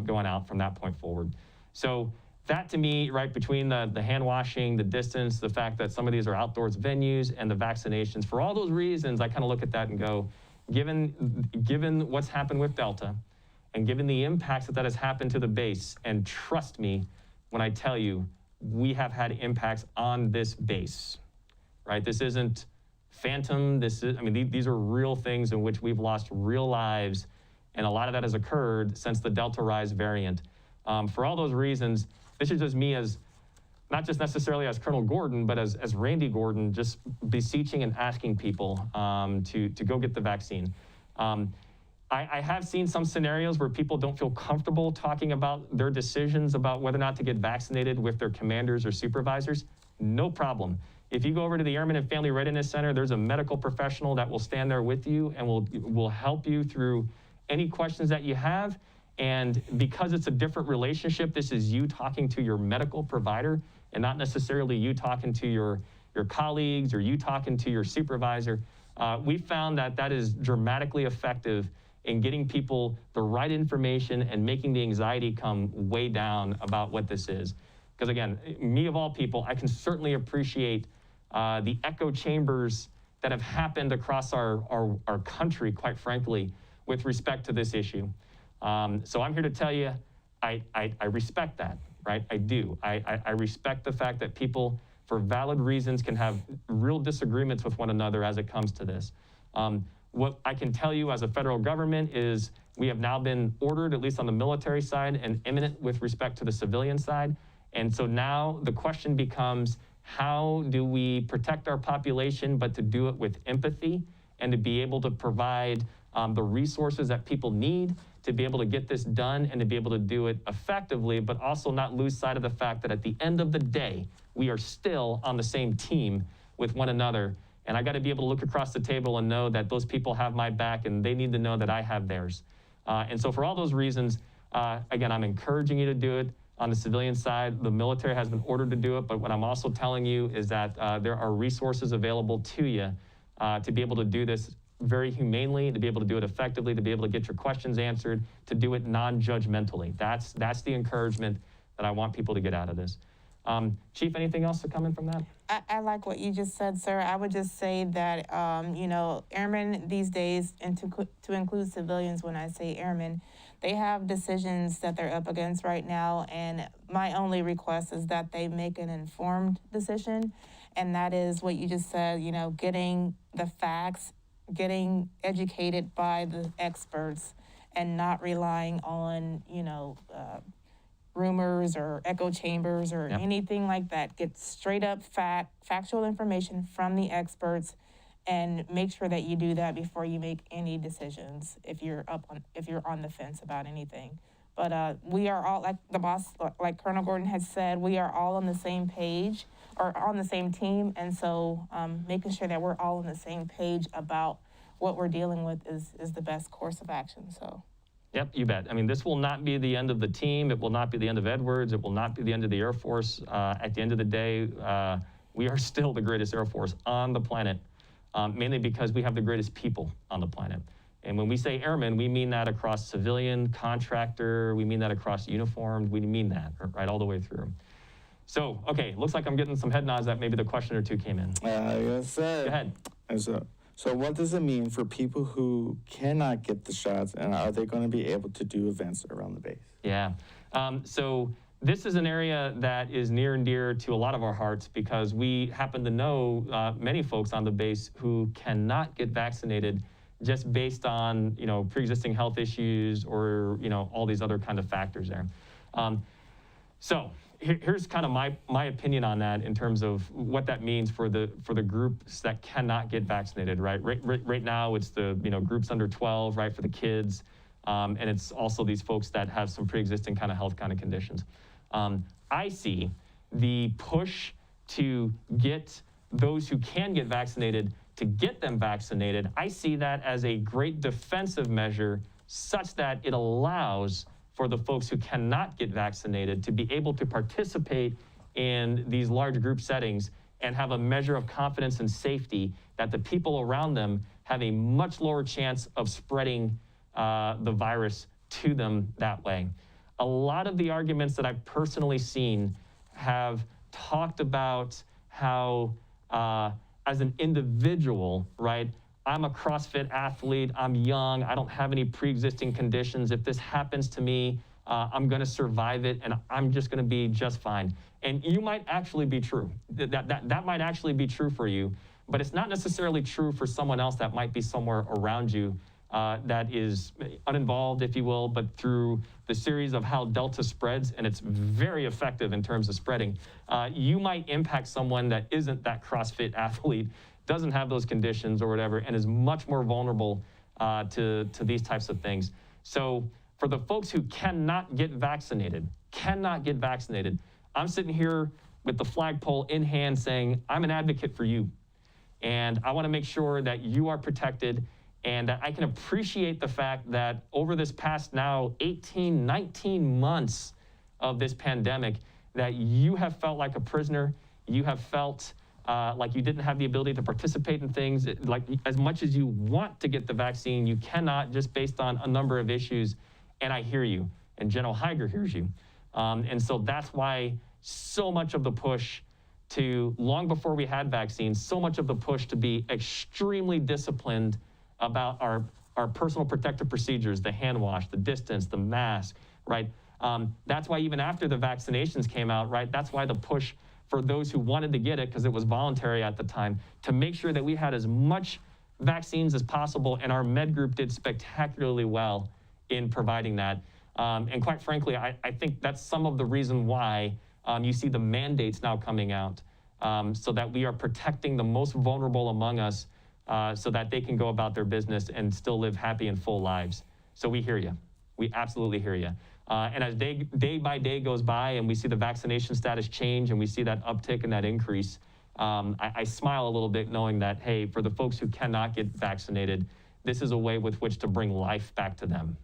Speaker 2: going out from that point forward. So that to me, right, between the hand washing, the distance, the fact that some of these are outdoors venues and the vaccinations, for all those reasons, I kind of look at that and go, given what's happened with Delta and given the impacts that has happened to the base, and trust me when I tell you, we have had impacts on this base, right? This isn't phantom. These are real things in which we've lost real lives And a lot of that has occurred since the Delta Rise variant. For all those reasons, this is just me as, not just necessarily as Colonel Gordon, but as Randy Gordon, just beseeching and asking people to go get the vaccine. I have seen some scenarios where people don't feel comfortable talking about their decisions about whether or not to get vaccinated with their commanders or supervisors. No problem. If you go over to the Airmen and Family Readiness Center, there's a medical professional that will stand there with you and will help you through any questions that you have. And because it's a different relationship, this is you talking to your medical provider and not necessarily you talking to your colleagues or you talking to your supervisor. We found that that is dramatically effective in getting people the right information and making the anxiety come way down about what this is. Because again, me of all people, I can certainly appreciate the echo chambers that have happened across our country, quite frankly, with respect to this issue. So I'm here to tell you, I respect that, right? I do. I respect the fact that people, for valid reasons, can have real disagreements with one another as it comes to this. What I can tell you as a federal government is we have now been ordered, at least on the military side, and imminent with respect to the civilian side. And so now the question becomes, how do we protect our population, but to do it with empathy and to be able to provide the resources that people need to be able to get this done and to be able to do it effectively, but also not lose sight of the fact that at the end of the day, we are still on the same team with one another. And I got to be able to look across the table and know that those people have my back and they need to know that I have theirs. And so for all those reasons, again, I'm encouraging you to do it. On the civilian side, the military has been ordered to do it, but what I'm also telling you is that there are resources available to you to be able to do this very humanely, to be able to do it effectively, to be able to get your questions answered, to do it non-judgmentally. That's the encouragement that I want people to get out of this. Chief, anything else to come in from that?
Speaker 3: I like what you just said, sir. I would just say that, you know, airmen these days, and to include civilians when I say airmen, they have decisions that they're up against right now, and my only request is that they make an informed decision, and that is what you just said, you know, getting the facts, getting educated by the experts, and not relying on, you know, rumors or echo chambers or anything like that. Get straight up factual information from the experts, and make sure that you do that before you make any decisions if you're on the fence about anything. But we are all, like the boss, like Colonel Gordon has said, we are all on the same page or on the same team, and so making sure that we're all on the same page about what we're dealing with is the best course of action. So.
Speaker 2: Yep, you bet. I mean, this will not be the end of the team. It will not be the end of Edwards. It will not be the end of the Air Force. At the end of the day, we are still the greatest Air Force on the planet, mainly because we have the greatest people on the planet. And when we say airmen, we mean that across civilian, contractor, we mean that across uniformed, we mean that, right, all the way through. So, okay, looks like I'm getting some head nods that maybe the question or two came in.
Speaker 4: Yes, sir.
Speaker 2: Go ahead.
Speaker 4: So what does it mean for people who cannot get the shots, and are they going to be able to do events around the base?
Speaker 2: Yeah. So this is an area that is near and dear to a lot of our hearts because we happen to know many folks on the base who cannot get vaccinated just based on, you know, pre-existing health issues or, you know, all these other kind of factors there. So here's kind of my opinion on that in terms of what that means for the groups that cannot get vaccinated, right? Right now it's the, you know, groups under 12, right, for the kids, and it's also these folks that have some pre-existing kind of health kind of conditions. I see the push to get those who can get vaccinated to get them vaccinated. I see that as a great defensive measure such that it allows for the folks who cannot get vaccinated to be able to participate in these large group settings and have a measure of confidence and safety that the people around them have a much lower chance of spreading the virus to them that way. A lot of the arguments that I've personally seen have talked about how as an individual, right, I'm a CrossFit athlete, I'm young, I don't have any pre-existing conditions. If this happens to me, I'm gonna survive it and I'm just gonna be just fine. And you might actually be true. That might actually be true for you, but it's not necessarily true for someone else that might be somewhere around you that is uninvolved, if you will, but through the series of how Delta spreads, and it's very effective in terms of spreading, you might impact someone that isn't that CrossFit athlete, doesn't have those conditions or whatever, and is much more vulnerable to these types of things. So for the folks who cannot get vaccinated, I'm sitting here with the flagpole in hand saying, I'm an advocate for you. And I want to make sure that you are protected, and that I can appreciate the fact that over this past now 18, 19 months of this pandemic, that you have felt like a prisoner. You have felt like you didn't have the ability to participate in things. Like as much as you want to get the vaccine, you cannot, just based on a number of issues. And I hear you, and General Higer hears you. And so that's why so much of the push to, long before we had vaccines, so much of the push to be extremely disciplined about our personal protective procedures, the hand wash, the distance, the mask, right? That's why even after the vaccinations came out, right, that's why the push for those who wanted to get it, because it was voluntary at the time, to make sure that we had as much vaccines as possible, and our med group did spectacularly well in providing that. And quite frankly, I think that's some of the reason why you see the mandates now coming out, so that we are protecting the most vulnerable among us, so that they can go about their business and still live happy and full lives. So we hear you. We absolutely hear you. And as day by day goes by and we see the vaccination status change and we see that uptick and that increase, I smile a little bit knowing that, hey, for the folks who cannot get vaccinated, this is a way with which to bring life back to them.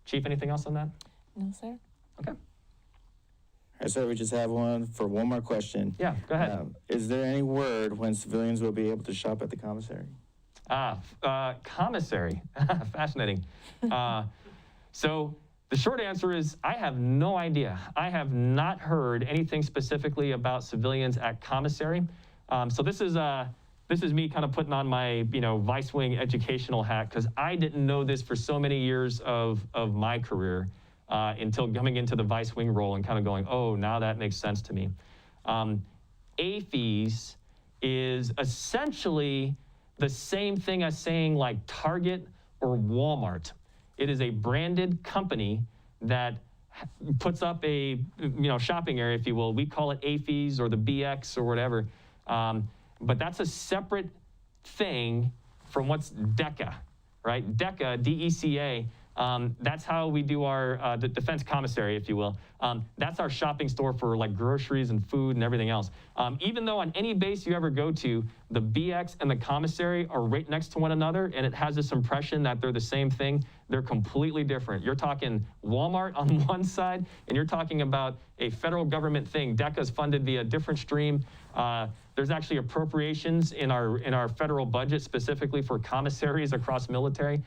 Speaker 2: Chief, anything else on that?
Speaker 3: No, sir.
Speaker 2: Okay.
Speaker 4: All right, sir, we just have one more question.
Speaker 2: Yeah, go ahead.
Speaker 4: Is there any word when civilians will be able to shop at the commissary?
Speaker 2: Commissary, fascinating. So the short answer is I have no idea. I have not heard anything specifically about civilians at commissary. So this is me kind of putting on my, vice wing educational hat, because I didn't know this for so many years of my career until coming into the vice wing role and kind of going, oh, now that makes sense to me. AFES is essentially the same thing as saying like Target or Walmart. It is a branded company that puts up a shopping area, if you will. We call it AFES or the BX or whatever. But that's a separate thing from what's DECA, right? DECA, D-E-C-A, that's how we do our the defense commissary, if you will. That's our shopping store for like groceries and food and everything else. Even though on any base you ever go to, the BX and the commissary are right next to one another, and it has this impression that they're the same thing, they're completely different. You're talking Walmart on one side, and you're talking about a federal government thing. DECA is funded via a different stream. There's actually appropriations in our federal budget specifically for commissaries across military.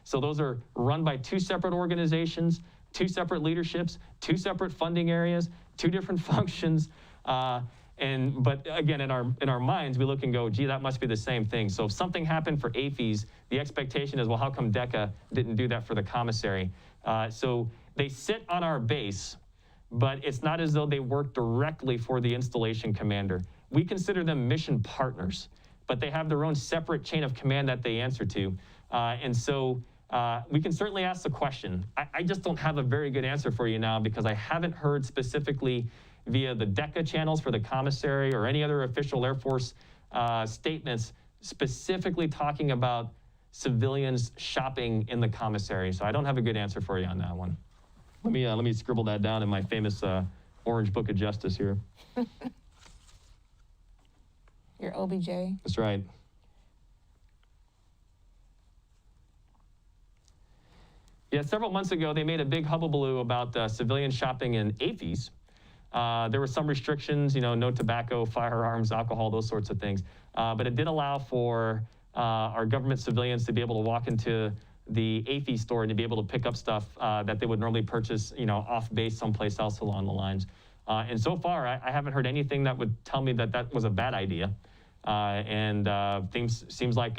Speaker 2: So those are run by two separate organizations, two separate leaderships, two separate funding areas, two different functions. But again, in our minds, we look and go, gee, that must be the same thing. So if something happened for AFES, the expectation is, well, how come DECA didn't do that for the commissary? So they sit on our base, but it's not as though they work directly for the installation commander. We consider them mission partners, but they have their own separate chain of command that they answer to. And so we can certainly ask the question. I just don't have a very good answer for you now, because I haven't heard specifically via the DECA channels for the commissary or any other official Air Force statements specifically talking about civilians shopping in the commissary. So I don't have a good answer for you on that one. Let me scribble that down in my famous Orange Book of Justice here.
Speaker 3: Your OBJ.
Speaker 2: That's right. Yeah, several months ago, they made a big hubbubaloo about civilian shopping in AFES. There were some restrictions, no tobacco, firearms, alcohol, those sorts of things. But it did allow for our government civilians to be able to walk into the AFES store and to be able to pick up stuff that they would normally purchase, off base someplace else along the lines. And so far, I haven't heard anything that would tell me that that was a bad idea. Things seems like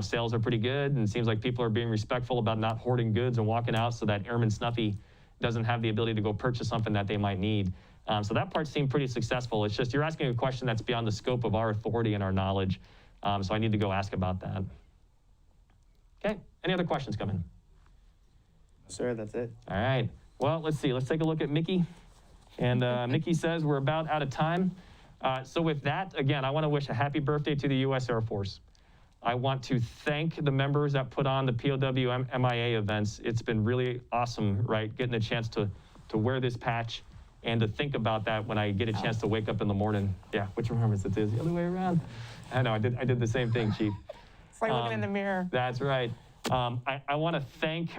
Speaker 2: sales are pretty good, and seems like people are being respectful about not hoarding goods and walking out so that Airman Snuffy doesn't have the ability to go purchase something that they might need. So that part seemed pretty successful. It's just you're asking a question that's beyond the scope of our authority and our knowledge. So I need to go ask about that. Okay, any other questions come in?
Speaker 4: Sir, that's it.
Speaker 2: All right, well, let's see, let's take a look at Mickey. And Mickey says we're about out of time. So with that, again, I want to wish a happy birthday to the U.S. Air Force. I want to thank the members that put on the POW MIA events. It's been really awesome, right? Getting a chance to wear this patch and to think about that when I get a chance to wake up in the morning. Yeah, which remembers it is the other way around. I know, I did the same thing, Chief.
Speaker 3: It's like looking in the mirror.
Speaker 2: That's right. I want to thank